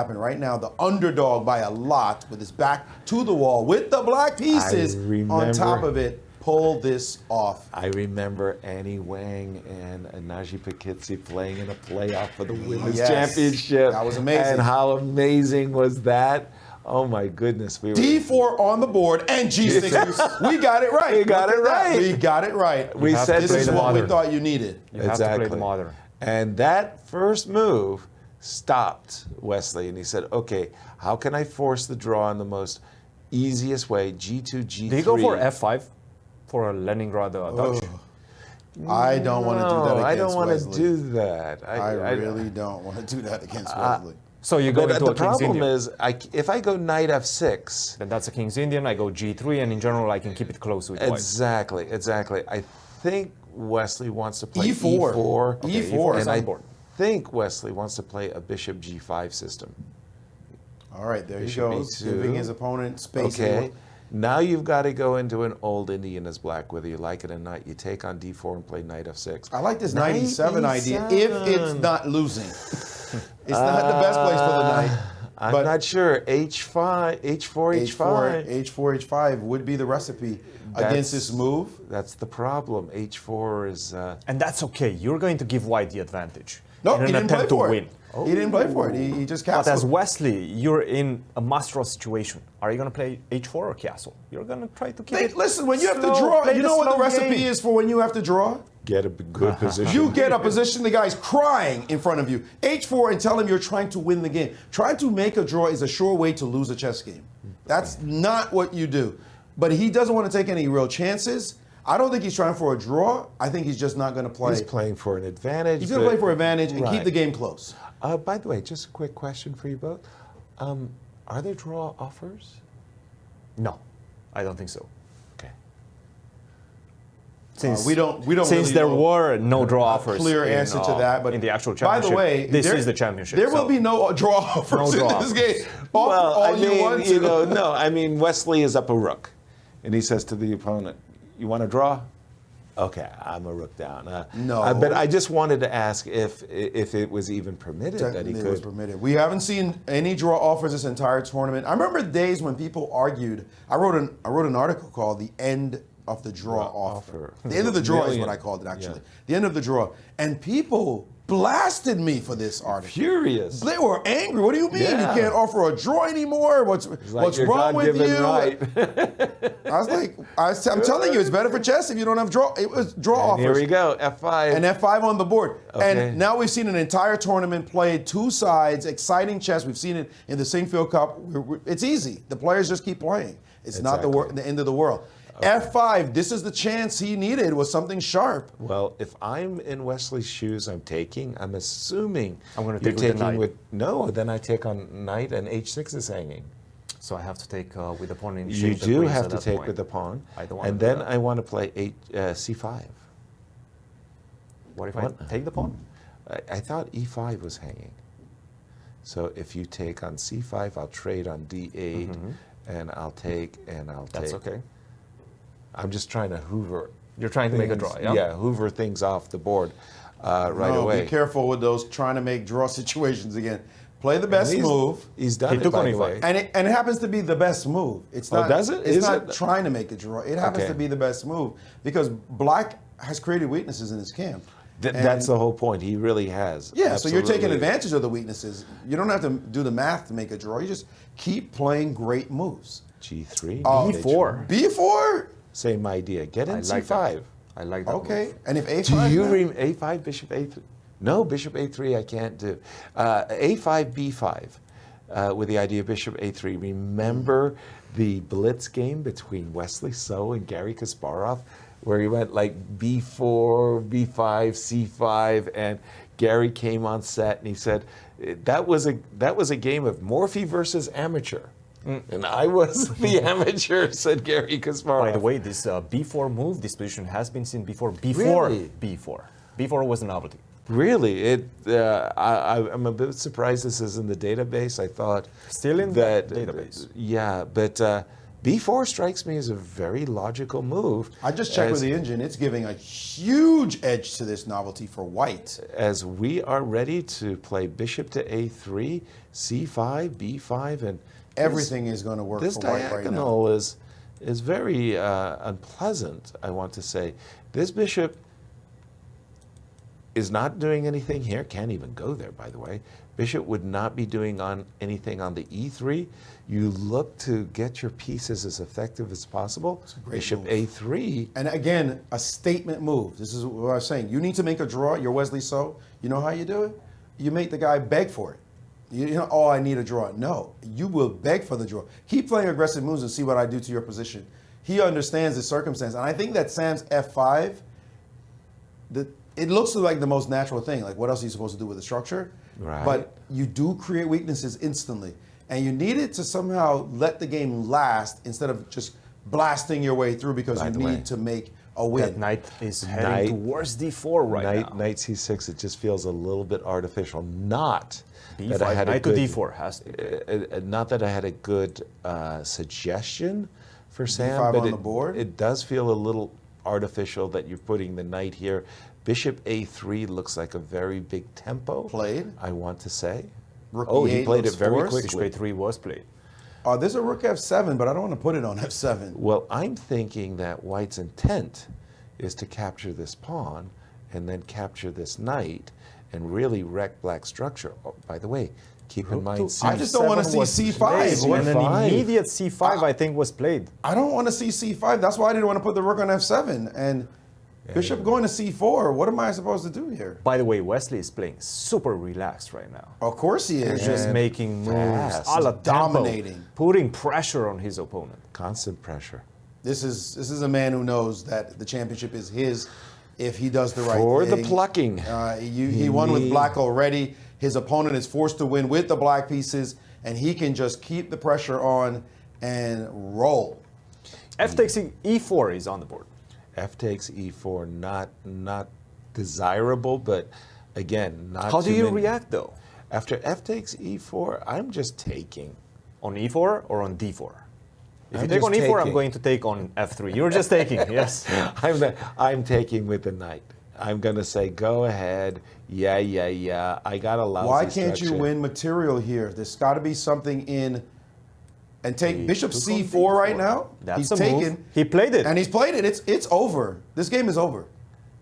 happen right now. The underdog by a lot with his back to the wall with the black pieces on top of it. Pull this off. I remember Annie Wang and Naji Pakitsi playing in a playoff for the women's championship. That was amazing. And how amazing was that? Oh my goodness. D4 on the board and G6. We got it right. We got it right. We got it right. We said this is what we thought you needed. You have to play the modern. And that first move stopped Wesley, and he said, okay, how can I force the draw in the most easiest way? G2, G3. Do you go for F5 for a Leningrad touch? I don't want to do that against Wesley. I don't want to do that. I really don't want to do that against Wesley. So you go into the a King's problem Indian. is, if I go knight F6... Then that's a King's Indian. I go G3, and in general, I can keep it close with white. Exactly. I think Wesley wants to play E4. E4. Okay, E4 is and on board. I think Wesley wants to play a bishop G5 system. All right, there Bishop he goes, E2. giving his opponent space. Okay. Now you've got to go into an old Indian as black, whether you like it or not. You take on D4 and play knight F6. I like this knight E7 idea if it's not losing. It's not the best place for the knight. I'm not sure. H4, H5. H4, H5 would be the recipe against this move. That's the problem. H4 is... And that's okay. You're going to give white the advantage. No, in he an didn't play attempt to for win. it. He didn't play for it. He just castled. But as Wesley, you're in a must-draw situation. Are you going to play H4 or castle? You're going to try to keep it. Listen, when you have to slow, draw, play you know what the recipe game. is for when you have to draw? Get a good position. You get a position, the guy's crying in front of you. H4 and tell him you're trying to win the game. Trying to make a draw is a sure way to lose a chess game. That's not what you do. But he doesn't want to take any real chances. I don't think he's trying for a draw. I think he's just not going to play. He's playing for an advantage. He's going to play for advantage and keep the game close. By the way, just a quick question for you both. Are there draw offers? No, I don't think so. Okay. Since we don't since really there know were no draw offers. Clear in, answer to that, but in the actual by championship, the way, this is the championship. There will be no draw offers draw in this offers. game. I mean, Wesley is up a rook, and he says to the opponent, "You want to draw? Okay, I'm a rook down." No. But I just wanted to ask if it was even permitted that he It could. was permitted. We haven't seen any draw offers this entire tournament. I remember days when people argued. I wrote an article called "The End of the Draw Offer." The end of the draw is what I called it, actually. Yeah. The end of the draw. And people blasted me for this article. Furious. They were angry. What do you mean? Yeah. You can't offer a draw anymore? What's your wrong with God-given you? right. I was like, I'm telling you, it's better for chess if you don't have draw. It was draw offers. Here we go, F5. And F5 on the board. Okay. And now we've seen an entire tournament played, two sides, exciting chess. We've seen it in the Singfield Cup. It's easy. The players just keep playing. It's not the end of the world. F5, this is the chance he needed, was something sharp. Well, if I'm in Wesley's shoes, I'm assuming I'm going to you're take with the taking knight. No, then I take on knight and H6 is hanging. So I have to take with the pawn in You shape that do brings have at to that take point. with the pawn. I don't want and to do then that. I want to play C5. What if I take the pawn? I thought E5 was hanging. So if you take on C5, I'll trade on D8, and I'll take, and I'll take. That's okay. I'm just trying to hoover. You're trying to make a draw, yeah? Yeah, hoover things off the board right away. Be careful with those trying to make draw situations again. Play the best move. He's done it, took by on the E5. way. And it happens to be the best move. It's not. does it? It's Is not it? trying to make a draw. It happens to be the best move because Black has created weaknesses in his camp. That's the whole point. He really has. Yeah, so you're taking Absolutely. advantage of the weaknesses. You don't have to do the math to make a draw. You just keep playing great moves. G3. B4. B4? Same idea. Get in I like C5. that. I like that. Okay. move. And if A5? Do you now? A5, Bishop A3? No, Bishop A3 I can't do. A5, B5 with the idea of Bishop A3. Remember the blitz game between Wesley So and Garry Kasparov where he went like B4, B5, C5, and Garry came on set and he said, that was a game of Morphy versus amateur. And I was the amateur, said Garry Kasparov. By the way, this B4 move, this position has been seen before. Before Really? B4. B4 was a novelty. Really, I'm a bit surprised this is in the database. I thought Still in that the database. Yeah, but B4 strikes me as a very logical move. I just checked with the engine. It's giving a huge edge to this novelty for white. As we are ready to play bishop to A3, C5, B5, and Everything is going to work this for white right now. diagonal is very unpleasant, I want to say. This bishop is not doing anything here. Can't even go there, by the way. Bishop would not be doing anything on the E3. You look to get your pieces as effective as possible. great Bishop move. A3. And again, a statement move. This is what I was saying. You need to make a draw. You're Wesley So. You know how you do it? You make the guy beg for it. You know, oh, I need a draw. No, you will beg for the draw. Keep playing aggressive moves and see what I do to your position. He understands the circumstance. And I think that Sam's F5, it looks like the most natural thing. Like, what else are you supposed to do with the structure? Right. But you do create weaknesses instantly. And you need it to somehow let the game last instead of just blasting your way through because By you the need way, to make a win. That knight is heading towards D4 right now. Knight C6, it just feels a little bit artificial. Not B5, that I had knight a good, to D4 has to. not that I had a good suggestion for Sam, D5 but on the board? it does feel a little artificial that you're putting the knight here. Bishop A3 looks like a very big tempo. Played. I want to say. Rook He E8 played it looks very forced. quickly. Bishop A3 was played. There's a rook F7, but I don't want to put it on F7. Well, I'm thinking that White's intent is to capture this pawn and then capture this knight and really wreck Black's structure. Oh, by the way, keep in mind, I just don't want to see C5. And an C5. immediate C5, I think, was played. I don't want to see C5. That's why I didn't want to put the rook on F7. And Bishop going to C4. What am I supposed to do here? By the way, Wesley is playing super relaxed right now. Of course he is. Just And making moves, fast. a la tempo, Dominating. putting pressure on his opponent. constant pressure. This is a man who knows that the championship is his if he does the right For thing. the plucking. He won with black already. His opponent is forced to win with the black pieces, and he can just keep the pressure on and roll. F takes E4 is on the board. F takes E4, not desirable, but again, not How do too you many. react though? After F takes E4, I'm just taking. On E4 or on D4? If I'm you take just on E4, I'm taking. going to take on F3. You're just taking, yes. I'm taking with the knight. I'm going to say, go ahead. Yeah. I got a lousy Why can't you structure. win material here? There's got to be something in. And take Bishop took on C4 right D4. now. That's he's a taken. move. He played it. And he's played it. It's over. This game is over.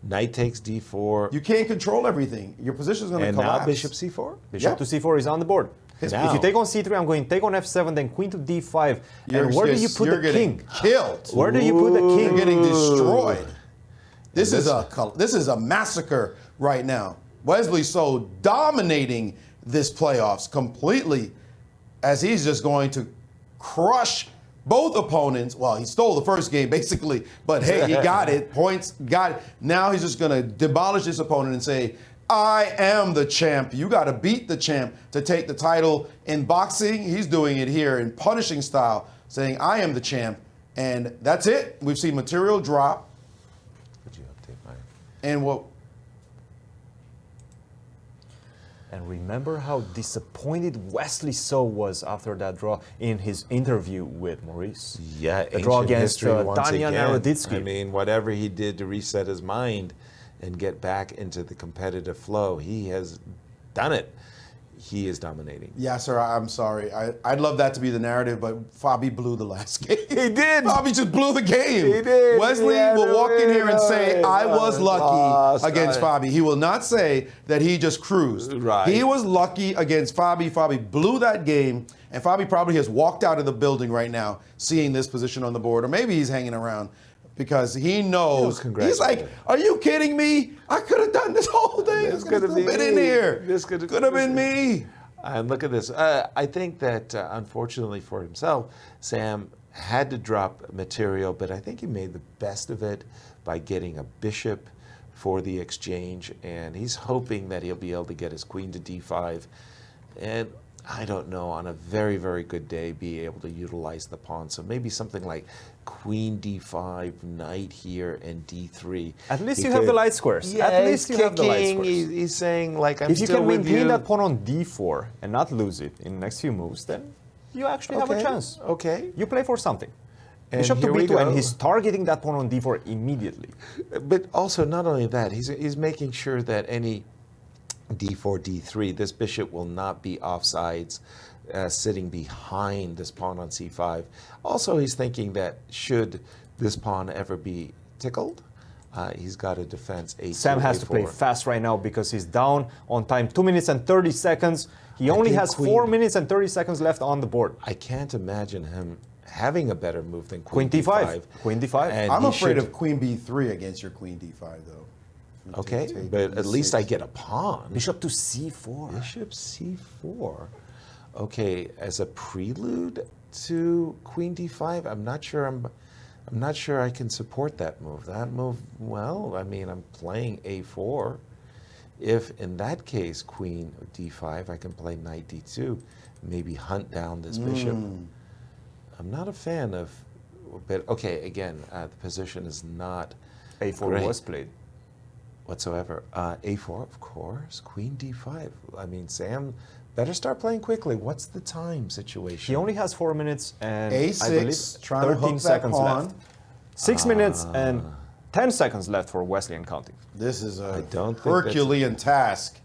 Knight takes D4. You can't control everything. Your position is going to and collapse. now Bishop C4? Bishop Yeah. to C4 is on the board. Now. If you take on C3, I'm going to take on F7, then Queen to D5. And where do you put you're the getting king? Killed. Where do you put the You're king? getting destroyed. This is a massacre right now. Wesley So dominating this playoffs completely, as he's just going to crush both opponents. Well, he stole the first game basically, but hey, he got it. Points, got it. Now he's just going to demolish this opponent and say, I am the champ. You got to beat the champ to take the title. In boxing, he's doing it here in punishing style, saying, I am the champ. And that's it. We've seen material drop. Could you update mine? And what? And remember how disappointed Wesley So was after that draw in his interview with Maurice? Yeah, the draw ancient against history once Daniel again. Naroditsky. I mean, whatever he did to reset his mind and get back into the competitive flow, he has done it. He is dominating. Yeah, sir, I'm sorry. I'd love that to be the narrative, but Fabi blew the last game. He did. Fabi just blew the game. He did. Wesley He had will to walk in here and say, win. I was Lost. lucky against Fabi. He will not say that he just cruised. Right. He was lucky against Fabi. Fabi blew that game, and Fabi probably has walked out of the building right now seeing this position on the board, or maybe he's hanging around because he knows. He's like, are you kidding me? I could have done this whole thing. This could have could have been been in me. here. This could have been me. And look at this. I think that, unfortunately for himself, Sam had to drop material, but I think he made the best of it by getting a bishop for the exchange, and he's hoping that he'll be able to get his queen to d5. And I don't know, on a very, very good day, be able to utilize the pawn. So maybe something like queen d5, knight here, and d3. At least you have the light squares. Yeah, At least you have the light kicking. squares. He's saying, like, I'm If you still can with maintain you. that pawn on D4 and not lose it in the next few moves, then you actually have a chance. Okay. You play for something. And Bishop to here we b2, and go. he's targeting that pawn on d4 immediately. But also, not only that, he's making sure that any d4, d3, this bishop will not be offsides, sitting behind this pawn on c5. Also, he's thinking that should this pawn ever be tickled, he's got a defense a2, Sam has a4. to play fast right now because he's down on time, 2 minutes and 30 seconds. He I only think has queen- 4 minutes and 30 seconds left on the board. I can't imagine him having a better move than Queen queen d5. Queen d5. And I'm he afraid should- of queen b3 against your queen d5, though. Okay, Take but at least I e6. get a pawn. Bishop to c4. Bishop c4. Okay, as a prelude to queen d5, I'm not sure I can support that move. That move, well, I mean, I'm playing a4. If in that case queen d5, I can play knight d2, maybe hunt down this bishop. I'm not a fan of, but okay, again, the position is not a4 great was played. whatsoever. A4, of course. Queen d5. I mean, Sam better start playing quickly. What's the time situation? He only has 4 minutes and A6, I believe trying to 13 hook that seconds pawn. left. 6 minutes and 10 seconds left for Wesley and counting. This is a don't think that's- Herculean task.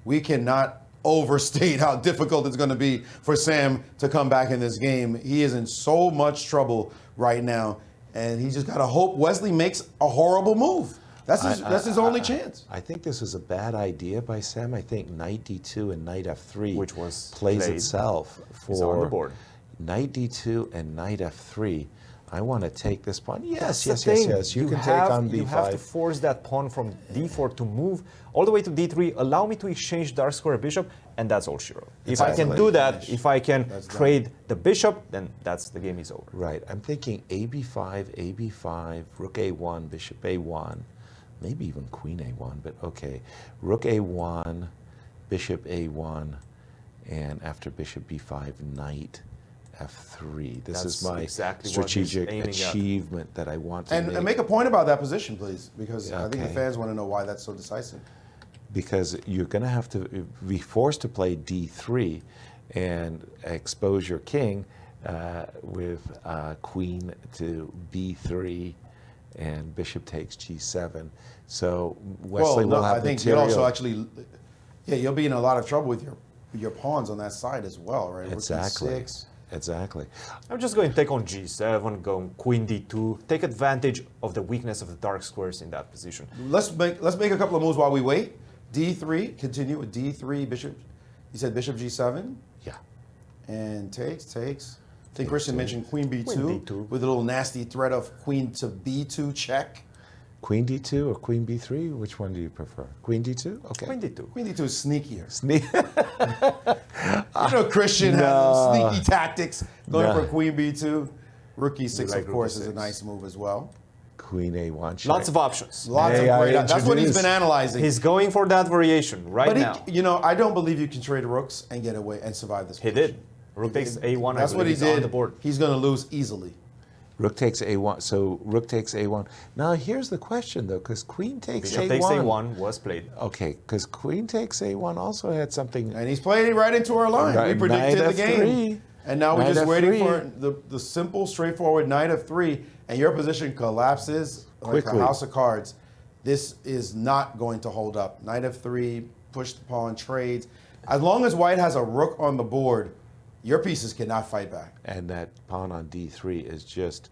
We cannot overstate how difficult it's going to be for Sam to come back in this game. He is in so much trouble right now, and he just got to hope Wesley makes a horrible move. That's his only chance. I think this is a bad idea by Sam. I think knight d2 and knight f3, Which was plays played, itself is for on the board. knight d2 and knight f3. I want to take this pawn. That's Yes. the thing. You can take on You have to b5. force that pawn from d4 to move all the way to d3. Allow me to exchange dark square bishop, and that's all she wrote. If I can Exactly. do that, if I can That's done. trade the bishop, then the game is over. Right. I'm thinking ab5, rook a1, bishop a1, maybe even queen a1, but okay. Rook a1, bishop a1, and after bishop b5, knight f3. This is That's my exactly what he's strategic aiming at. achievement that I want to And make a point about that position, please, because I think the Okay. fans want to know why that's so decisive. because you're going to have to be forced to play d3 and expose your king with queen to b3 and bishop takes g7. So Wesley will have I think material. you'll also actually, you'll be in a lot of trouble with your pawns on that side as well, right? Rook Exactly. e6. Exactly. I'm just going to take on g7, go queen d2, take advantage of the weakness of the dark squares in that position. Let's make a couple of moves while we wait. D3, continue with D3, bishop. You said bishop G7 Yeah. and takes. I think Christian mentioned queen B2, Queen D2. with a little nasty threat of queen to B2 check. Queen d2 or queen b3? Which one do you prefer? Queen d2? Okay. Queen d2. Queen D2 is sneakier. Sneak. You know, Christian has sneaky tactics going No. for queen B2. Rook E6, like of course, rook is a E6. nice move as well. Queen a1. check. Lots of options. Lots May of I great. That's what he's introduce- been analyzing. He's going for that variation right but now. I don't believe you can trade rooks and get away and survive this. He position. did. Rook takes a1. That's I what he believe, is on did. the board. He's going to lose easily. Rook takes a1. So rook takes a1. Now here's the question though, because queen takes Bishop a1. takes a1 was played. Okay, because queen takes a1 also had something. And he's playing it right into our line. Right, We predicted knight the f3. game. And now we're Knight just waiting f3. for the simple, straightforward knight of 3, and your position collapses like Quickly. a house of cards. This is not going to hold up. Knight of 3, push the pawn, trades. As long as white has a rook on the board, your pieces cannot fight back. And that pawn on d3 is just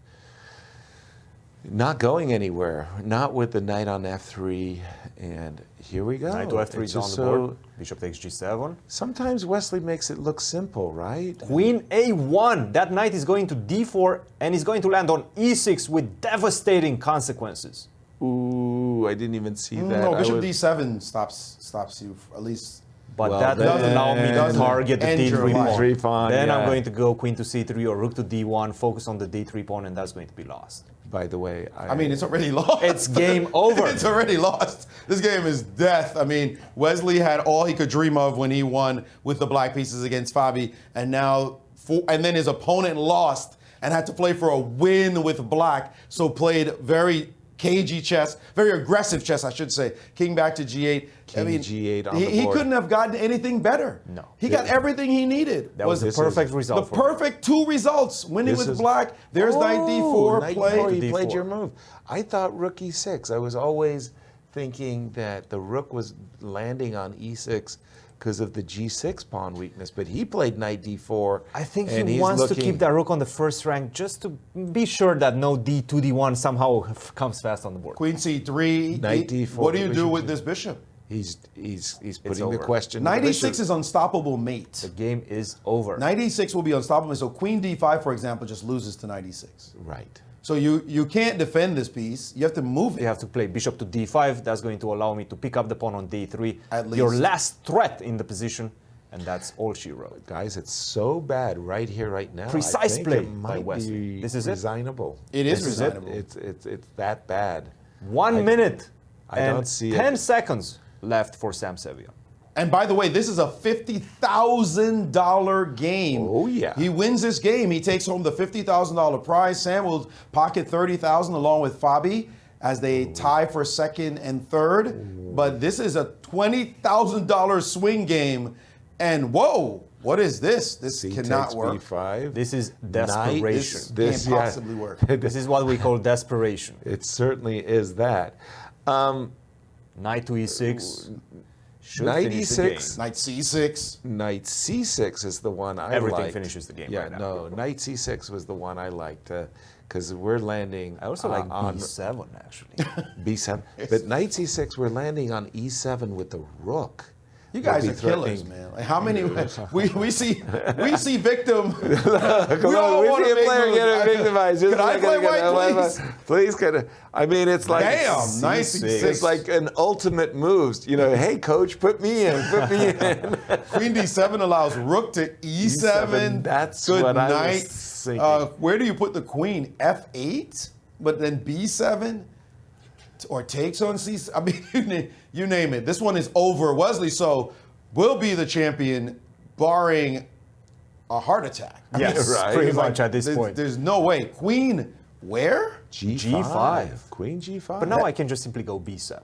not going anywhere. Not with the knight on f3. And here we go. Knight to f3 It's is on just the board. Bishop takes g7. Sometimes Wesley makes it look simple, right? Queen a1. That knight is going to d4 and is going to land on e6 with devastating consequences. Ooh, I didn't even see that. No, I bishop would- D7 stops you, at least. But Well, that doesn't allow me to then- target the end your d3 life. pawn. D3 pawn, Then I'm yeah. going to go queen to c3 or rook to d1, focus on the d3 pawn, and that's going to be lost. By the way, I mean, it's already lost. It's game over. It's already lost. This game is death. I mean, Wesley had all he could dream of when he won with the black pieces against Fabi, and now, and then his opponent lost and had to play for a win with black, so played very cagey chess, very aggressive chess, I should say. King back to G8. King G8 on the he board. couldn't have gotten anything better. No. He got everything he needed. That was the this perfect is result. The for him. perfect two results. Winning This with is- black. There's knight d4 Knight play. d4, you D4. played your move. I thought rook e6. I was always thinking that the rook was landing on e6 because of the g6 pawn weakness, but he played knight d4. I think and he he's wants to looking- keep that rook on the first rank just to be sure that no d2, d1 somehow comes fast on the board. Queen c3. Knight d4, What do you do bishop with g- this bishop? He's putting the over. question. to Knight the e6 bishop. is unstoppable mate. The game is over. Knight e6 will be unstoppable. So queen d5, for example, just loses to knight e6. Right. So you can't defend this piece. You have to move it. You have to play bishop to d5. That's going to allow me to pick up the pawn on d3. At least. Your last threat in the position, and that's all she wrote. Guys, it's so bad right here, right now. Precise I think play it by might Wesley. be This is it? resignable. It is This is it. resignable. It's that bad. 1 minute I and don't see 10 it. seconds left for Sam Sevian. And by the way, this is a $50,000 game. Oh, yeah. He wins this game. He takes home the $50,000 prize. Sam will pocket $30,000 along with Fabi as they tie for second and third. But this is a $20,000 swing game. And whoa, what is this? This C cannot takes work. b5. This is Knight, desperation. Can't possibly work. This is what we call desperation. It certainly is that. Knight to e6. Should Knight finish the e6. game. Knight c6. Knight c6 is the one I Everything liked. finishes the game Yeah, right now. no, knight c6 was the one I liked because we're landing. I also like on b7 actually. b7. But knight c6, we're landing on e7 with the rook. You guys Would are be killers, threatening. man. Like how many we see victim. Come we all on, we wanna see a make player moves. getting victimized. Just Could I like- play white, please? Please, could I? I mean, it's like Damn, nice C6. It's like an ultimate moves. You know, hey coach, put me in, put me in. Queen d7 allows rook to e7. E7, that's Good what I was night. thinking. Where do you put the queen? f8, but then b7, or takes on c. I mean, you name it. This one is over. Wesley So will be the champion, barring a heart attack. I Yes, right. pretty it's much at this there's, point. There's no way. Queen, where? G5. Queen G5. But now I can just simply go b7.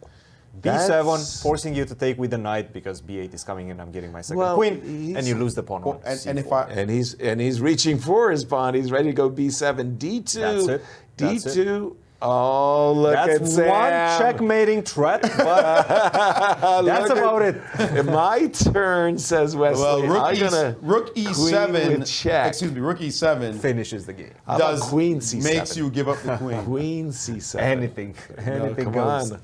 That's- b7, forcing you to take with the knight because b8 is coming in. I'm getting my second Well, queen, he's- and you lose the pawn on And if c4. I he's reaching for his pawn. He's ready to go B7, D2, That's it. That's D2. Oh, look at That's Sam. one checkmating threat, but that's Look about it. My turn, says Wesley. well, rook queen e7. with check. Excuse me, rook e7 Finishes the game. How about does queen C7? makes you give up the queen. Queen C7. Anything, anything come goes. on.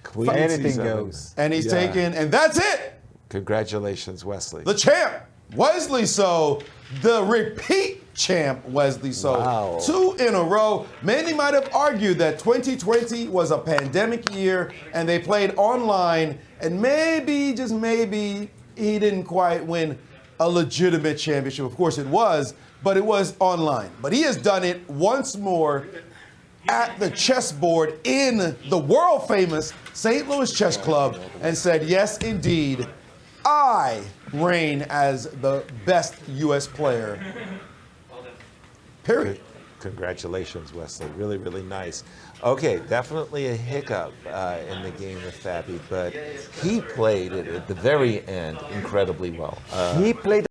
Queen Anything C7. goes. And he's Yeah. taken, and that's it. Congratulations, Wesley. The champ, Wesley So, the repeat champ, Wesley So. Wow. 2 in a row. Many might have argued that 2020 was a pandemic year and they played online, and maybe, just maybe, he didn't quite win a legitimate championship. Of course it was, but it was online. But he has done it once more at the chessboard in the world famous St. Louis Chess Club and said, yes, indeed, I reign as the best U.S. player. Period. Congratulations, Wesley. Really, really nice. Okay, definitely a hiccup in the game with Fabi, but he played it at the very end incredibly well. He played